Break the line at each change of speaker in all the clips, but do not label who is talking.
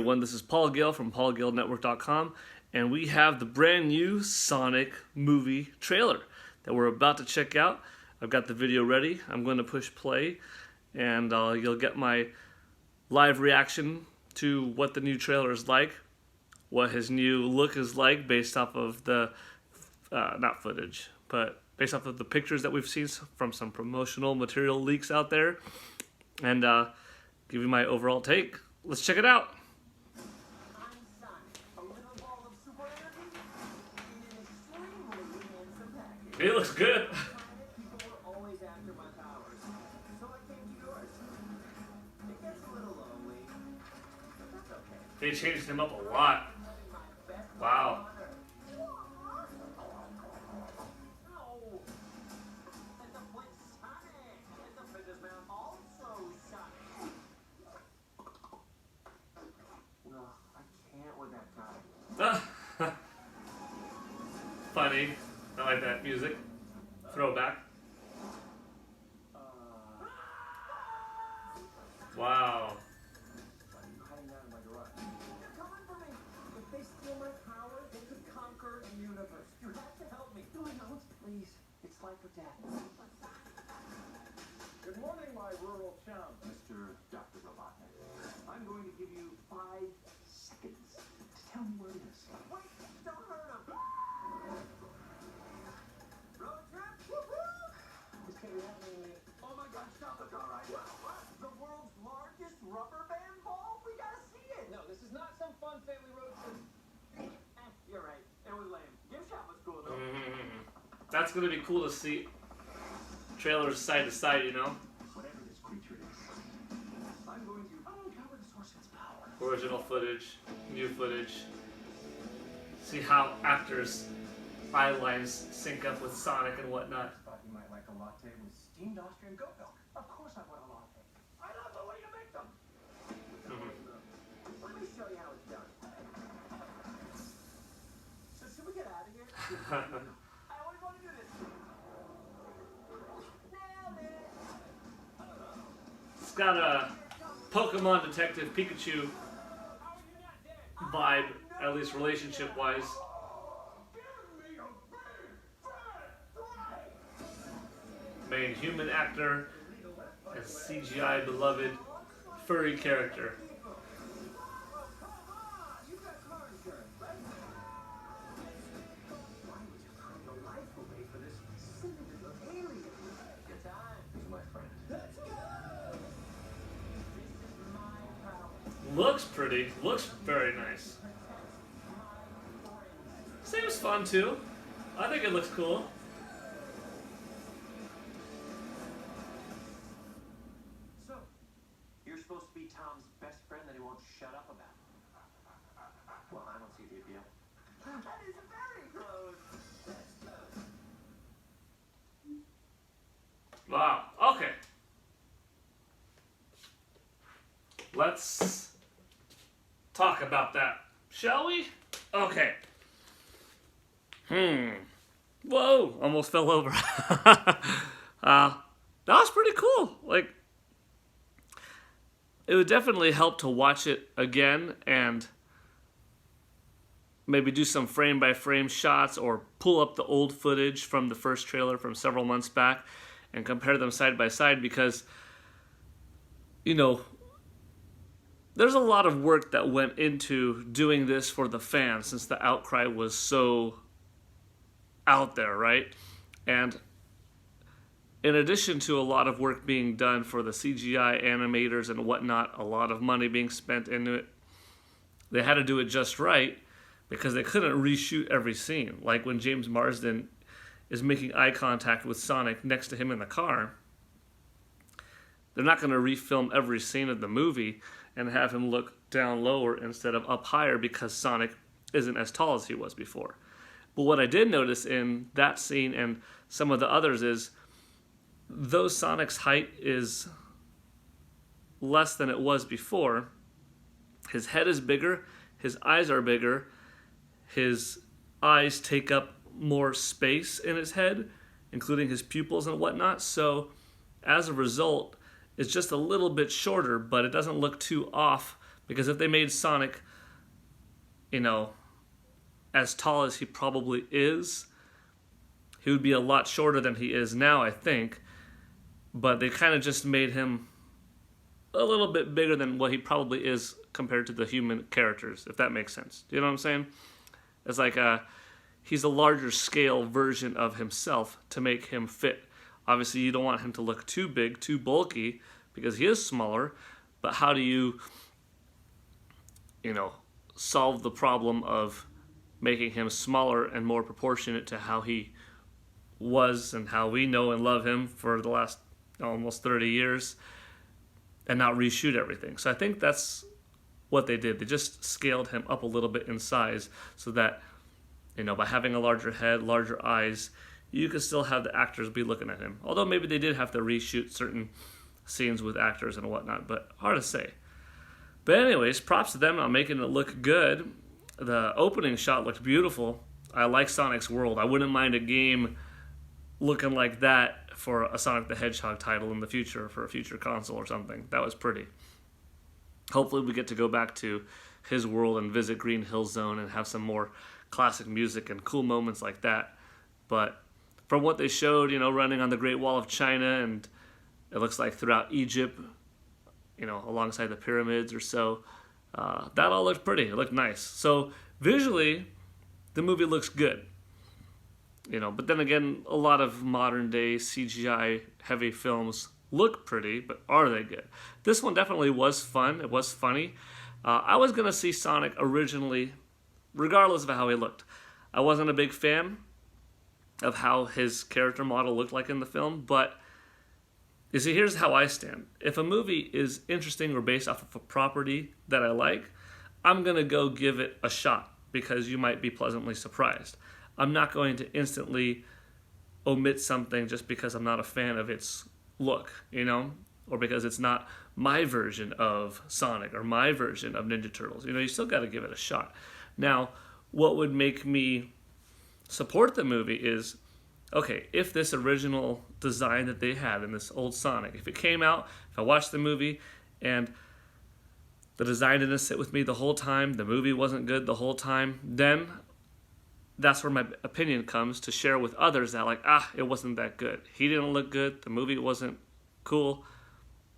everyone, this is Paul Gale from paulgalenetwork.com, and we have the brand new Sonic movie trailer that we're about to check out. I've got the video ready. I'm going to push play, and you'll get my live reaction to what the new trailer is like, what his new look is like based off of the, not footage, but based off of the pictures that we've seen from some promotional material leaks out there, and give you my overall take. Let's check it out.
I'm Sonic, a little ball of super energy in an extremely handsome package.
It looks good.
People were always after my powers, so I came to yours. It gets a little lonely, but that's okay.
They changed him up a lot.
My best
Wow.
No. And the Blitz Sonic, and the Fitness Man also Sonic. No, I can't with that guy.
Funny. I like that music. Throwback. Wow.
Hiding out in my garage. They're coming for me. If they steal my power, they could conquer the universe. You have to help me. No, I don't. Please. It's life or death.
Good morning, my rural chum, Mr. Dr. Robotnik. I'm going to give you 5 seconds to tell me where it is.
Wait, don't hurt him. Road trip? Woohoo!
This can't be happening. Oh my God, stop the car right now.
The world's largest rubber band ball? We gotta see it.
No, this is not some fun family road trip.
You're right. It was lame. Gift shop was cool though.
That's going to be cool to see. Trailers side to side, you know?
Whatever this creature is, I'm going to uncover the source of its power.
Original footage, new footage. See how actors' eye lines sync up with Sonic and whatnot.
Thought you might like a latte with steamed Austrian goat milk. Of course I want a latte. I love the way you make them.
Let me show you how it's done. So should we get out of here? I always want to do this. Nailed it.
It's got a Pokemon Detective Pikachu vibe, at least relationship-wise. Main human actor and CGI beloved furry character.
You got car insurance, right? Why would you throw your life away for this silly little alien? Good time.
He's my friend.
Let's go! This is my power.
Looks pretty. Looks very nice. Seems fun too. I think it looks cool.
So, you're supposed to be Tom's best friend that he won't shut up about. Well, I don't see the appeal. That is very close. That's close.
Wow. Okay. Let's talk about that, shall we? Okay. Whoa! Almost fell over. That was pretty cool. Like, it would definitely help to watch it again and maybe do some frame-by-frame shots or pull up the old footage from the first trailer from several months back and compare them side by side because, you know, there's a lot of work that went into doing this for the fans since the outcry was so out there, right? And in addition to a lot of work being done for the CGI animators and whatnot, a lot of money being spent into it, they had to do it just right because they couldn't reshoot every scene. Like when James Marsden is making eye contact with Sonic next to him in the car, they're not going to refilm every scene of the movie and have him look down lower instead of up higher because Sonic isn't as tall as he was before. But what I did notice in that scene and some of the others is though Sonic's height is less than it was before, his head is bigger, his eyes are bigger, his eyes take up more space in his head, including his pupils and whatnot. So as a result, it's just a little bit shorter, but it doesn't look too off Because if they made Sonic, you know, as tall as he probably is, he would be a lot shorter than he is now, I think. But they kind of just made him a little bit bigger than what he probably is compared to the human characters, if that makes sense. Do you know what I'm saying? It's like he's a larger scale version of himself to make him fit. Obviously, you don't want him to look too big, too bulky, because he is smaller. But how do you solve the problem of making him smaller and more proportionate to how he was and how we know and love him for the last almost 30 years and not reshoot everything? So I think that's what they did. They just scaled him up a little bit in size so that, by having a larger head, larger eyes, you could still have the actors be looking at him. Although maybe they did have to reshoot certain scenes with actors and whatnot, but hard to say. But anyways, props to them on making it look good. The opening shot looked beautiful. I like Sonic's world. I wouldn't mind a game looking like that for a Sonic the Hedgehog title in the future, for a future console or something. That was pretty. Hopefully we get to go back to his world and visit Green Hill Zone and have some more classic music and cool moments like that. But from what they showed, running on the Great Wall of China, and it looks like throughout Egypt, alongside the pyramids or so, that all looked pretty. It looked nice. So visually, the movie looks good. But then again, a lot of modern day CGI heavy films look pretty, but are they good? This one definitely was fun. It was funny. I was going to see Sonic originally, regardless of how he looked. I wasn't a big fan of how his character model looked like in the film, but you see, here's how I stand. If a movie is interesting or based off of a property that I like, I'm going to go give it a shot because you might be pleasantly surprised. I'm not going to instantly omit something just because I'm not a fan of its look, or because it's not my version of Sonic or my version of Ninja Turtles. You still got to give it a shot. Now, what would make me support the movie is, okay, if this original design that they had in this old Sonic, if it came out, if I watched the movie and the design didn't sit with me the whole time, the movie wasn't good the whole time, then that's where my opinion comes to share with others that it wasn't that good. He didn't look good, the movie wasn't cool,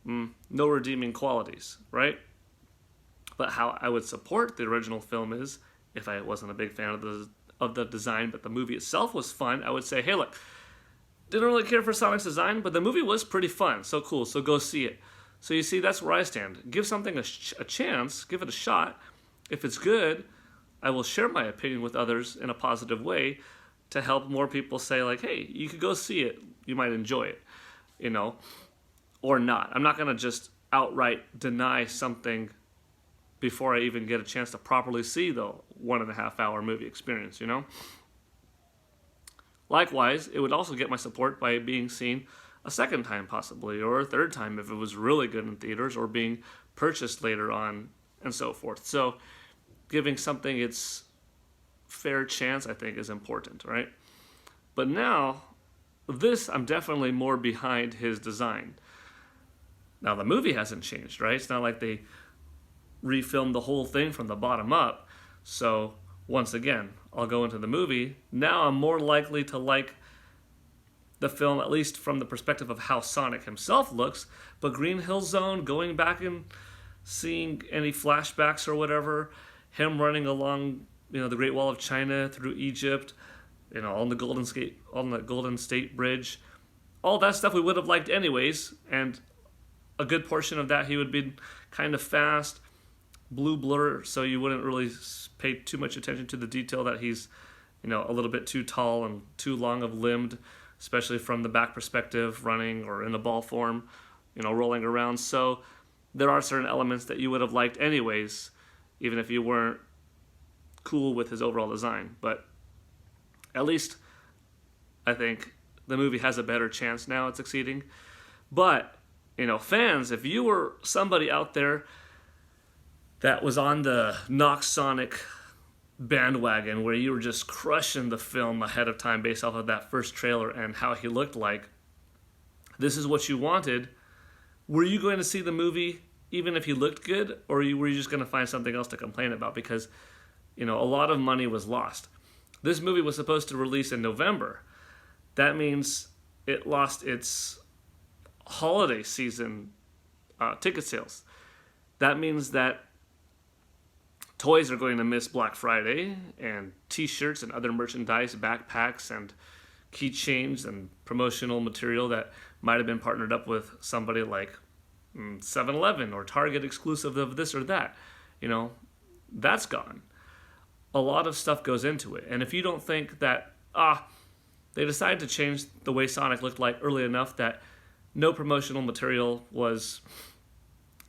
no redeeming qualities, right? But how I would support the original film is, if I wasn't a big fan of the design, but the movie itself was fun, I would say, hey, look, didn't really care for Sonic's design, but the movie was pretty fun, so cool, so go see it. So you see, that's where I stand. Give something a chance, give it a shot. If it's good, I will share my opinion with others in a positive way to help more people say, hey, you could go see it, you might enjoy it, or not. I'm not going to just outright deny something before I even get a chance to properly see the 1.5 hour movie experience, Likewise, it would also get my support by being seen a second time possibly, or a third time if it was really good in theaters, or being purchased later on, and so forth. So giving something its fair chance, I think, is important, right? But now, this, I'm definitely more behind his design. Now, the movie hasn't changed, right? It's not like they refilmed the whole thing from the bottom up. So, once again, I'll go into the movie. Now I'm more likely to like the film, at least from the perspective of how Sonic himself looks. But Green Hill Zone, going back and seeing any flashbacks or whatever, him running along, the Great Wall of China through Egypt, on the Golden State Bridge, all that stuff we would have liked anyways, and a good portion of that he would be kind of fast, blue blur, so you wouldn't really pay too much attention to the detail that he's, a little bit too tall and too long of limbed, especially from the back perspective, running or in the ball form, rolling around. So there are certain elements that you would have liked anyways, even if you weren't cool with his overall design. But at least I think the movie has a better chance now at succeeding. But, fans, if you were somebody out there that was on the Knox Sonic bandwagon where you were just crushing the film ahead of time based off of that first trailer and how he looked like, this is what you wanted, were you going to see the movie even if he looked good, or were you just going to find something else to complain about? Because, a lot of money was lost. This movie was supposed to release in November. That means it lost its holiday season ticket sales. That means that toys are going to miss Black Friday, and t-shirts and other merchandise, backpacks and keychains and promotional material that might have been partnered up with somebody like 7-Eleven or Target exclusive of this or that. That's gone. A lot of stuff goes into it. And if you don't think that, they decided to change the way Sonic looked like early enough that no promotional material was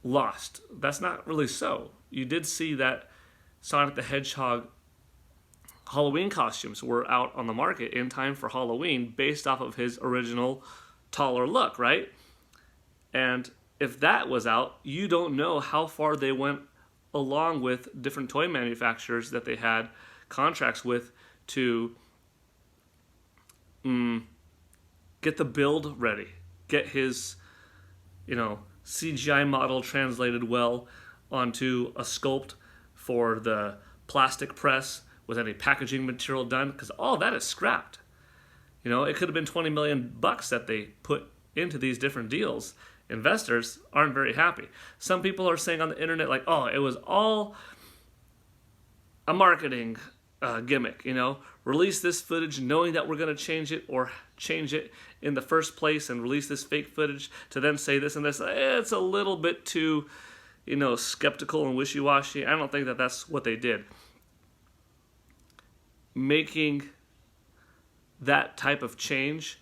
lost, that's not really so. You did see that Sonic the Hedgehog Halloween costumes were out on the market in time for Halloween based off of his original taller look, right? And if that was out, you don't know how far they went along with different toy manufacturers that they had contracts with to get the build ready, get his, CGI model translated well onto a sculpt for the plastic press with any packaging material done, because all that is scrapped. It could have been $20 million that they put into these different deals. Investors aren't very happy. Some people are saying on the internet, like, it was all a marketing gimmick, Release this footage knowing that we're going to change it, or change it in the first place and release this fake footage to then say this and this. It's a little bit too, skeptical and wishy-washy. I don't think that that's what they did. Making that type of change,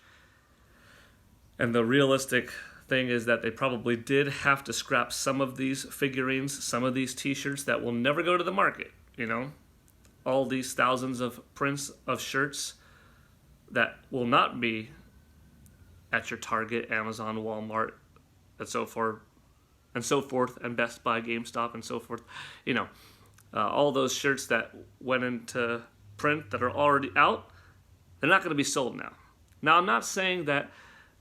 and the realistic thing is that they probably did have to scrap some of these figurines, some of these t-shirts that will never go to the market, all these thousands of prints of shirts that will not be at your Target, Amazon, Walmart, and so forth, and Best Buy, GameStop, and so forth. All those shirts that went into print that are already out, they're not going to be sold now. Now, I'm not saying that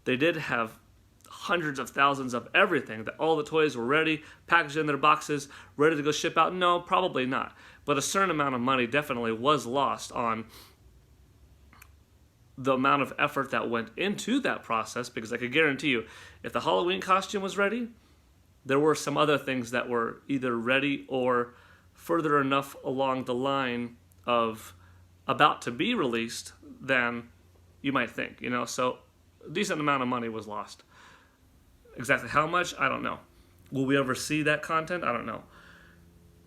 they did have hundreds of thousands of everything, that all the toys were ready, packaged in their boxes, ready to go ship out. No, probably not. But a certain amount of money definitely was lost on the amount of effort that went into that process, because I could guarantee you, if the Halloween costume was ready, there were some other things that were either ready or further enough along the line of about to be released than you might think, So a decent amount of money was lost. Exactly how much, I don't know. Will we ever see that content? I don't know.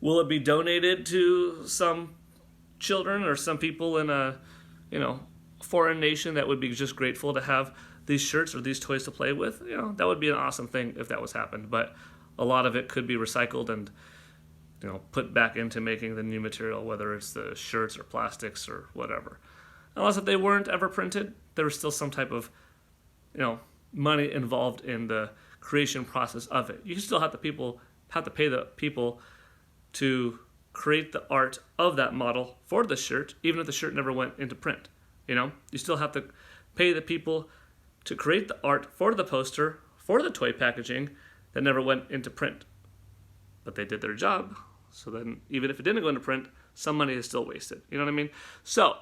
Will it be donated to some children or some people in a, foreign nation that would be just grateful to have these shirts or these toys to play with? That would be an awesome thing if that was happened. But a lot of it could be recycled and, put back into making the new material, whether it's the shirts or plastics or whatever. Unless if they weren't ever printed, there was still some type of, money involved in the creation process of it. You still have to pay the people to create the art of that model for the shirt, even if the shirt never went into print. You still have to pay the people to create the art for the poster, for the toy packaging that never went into print. But they did their job, so then even if it didn't go into print, some money is still wasted. You know what I mean? So,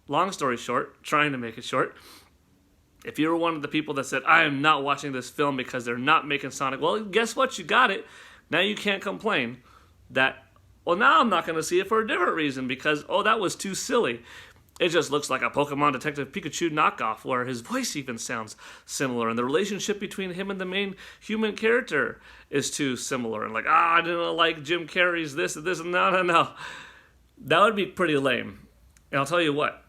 long story short, trying to make it short, if you were one of the people that said, I am not watching this film because they're not making Sonic, well, guess what? You got it. Now you can't complain that, now I'm not going to see it for a different reason because, that was too silly. It just looks like a Pokemon Detective Pikachu knockoff where his voice even sounds similar, and the relationship between him and the main human character is too similar. And I didn't like Jim Carrey's this and this. No. That would be pretty lame. And I'll tell you what.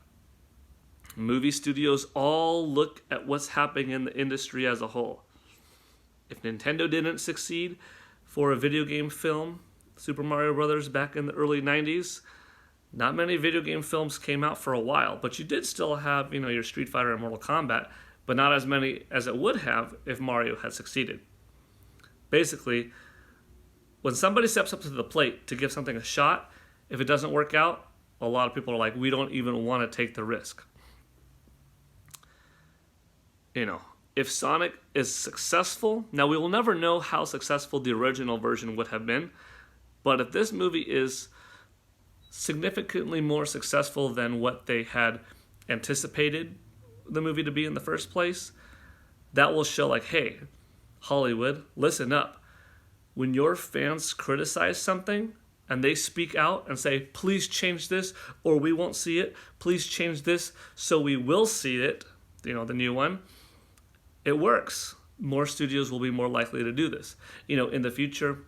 Movie studios all look at what's happening in the industry as a whole. If Nintendo didn't succeed for a video game film, Super Mario Brothers back in the early 90s, not many video game films came out for a while, but you did still have, your Street Fighter and Mortal Kombat, but not as many as it would have if Mario had succeeded. Basically, when somebody steps up to the plate to give something a shot, if it doesn't work out, a lot of people are like, we don't even want to take the risk. if Sonic is successful, now we will never know how successful the original version would have been, but if this movie is significantly more successful than what they had anticipated the movie to be in the first place, that will show like, hey, Hollywood, listen up. When your fans criticize something and they speak out and say, please change this or we won't see it, please change this so we will see it, the new one, it works. More studios will be more likely to do this. In the future,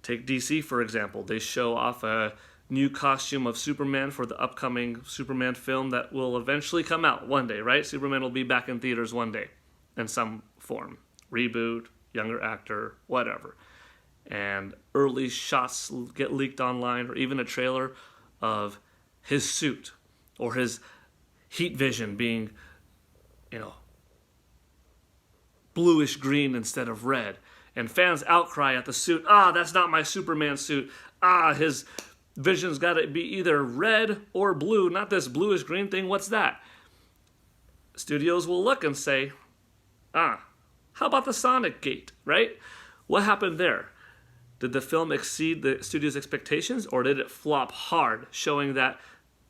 take DC for example. They show off a new costume of Superman for the upcoming Superman film that will eventually come out one day, right? Superman will be back in theaters one day in some form. Reboot, younger actor, whatever. And early shots get leaked online, or even a trailer of his suit or his heat vision being, bluish green instead of red. And fans outcry at the suit, that's not my Superman suit. His vision's got to be either red or blue, not this bluish green thing. What's that? Studios will look and say, how about the Sonic Gate, right? What happened there? Did the film exceed the studio's expectations, or did it flop hard, showing that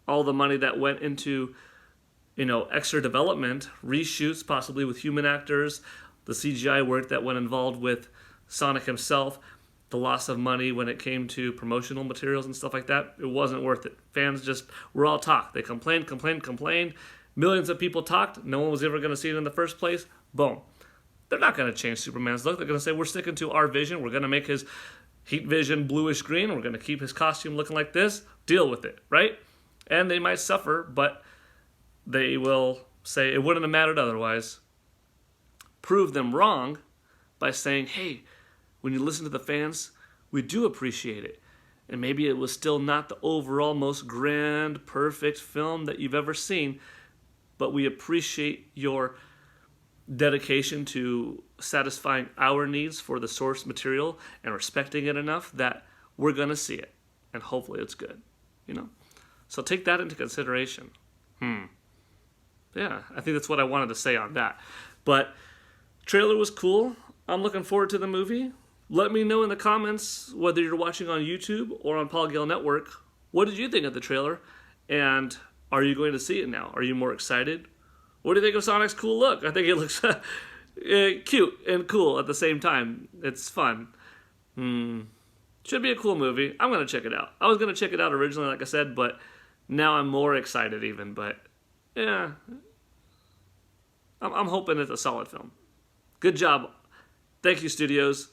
all the money that went into, extra development, reshoots, possibly with human actors, the CGI work that went involved with Sonic himself, the loss of money when it came to promotional materials and stuff like that, it wasn't worth it. Fans just were all talk. They complained. Millions of people talked. No one was ever going to see it in the first place. Boom. They're not going to change Superman's look. They're going to say, we're sticking to our vision. We're going to make his heat vision bluish green. We're going to keep his costume looking like this. Deal with it, right? And they might suffer, but they will say it wouldn't have mattered otherwise. Prove them wrong by saying, hey, when you listen to the fans, we do appreciate it. And maybe it was still not the overall most grand, perfect film that you've ever seen, but we appreciate your dedication to satisfying our needs for the source material and respecting it enough that we're going to see it. And hopefully it's good, So take that into consideration. Yeah, I think that's what I wanted to say on that. But trailer was cool. I'm looking forward to the movie. Let me know in the comments, whether you're watching on YouTube or on Paul Gale Network, what did you think of the trailer? And are you going to see it now? Are you more excited? What do you think of Sonic's cool look? I think it looks cute and cool at the same time. It's fun. Should be a cool movie. I'm going to check it out. I was going to check it out originally, like I said, but now I'm more excited even. But yeah, I'm hoping it's a solid film. Good job. Thank you, studios.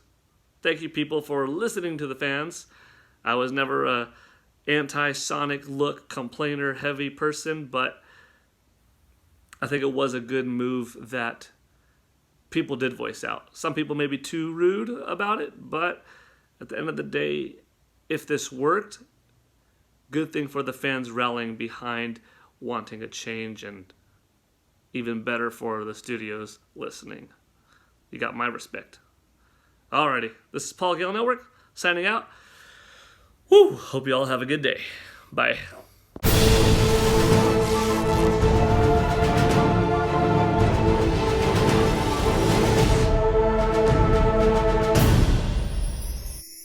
Thank you, people, for listening to the fans. I was never a anti-Sonic look, complainer, heavy person, but I think it was a good move that people did voice out. Some people may be too rude about it, but at the end of the day, if this worked, good thing for the fans rallying behind wanting a change, and even better for the studios listening. You got my respect. Alrighty, this is Paul Gale Network, signing out. Woo! Hope you all have a good day. Bye.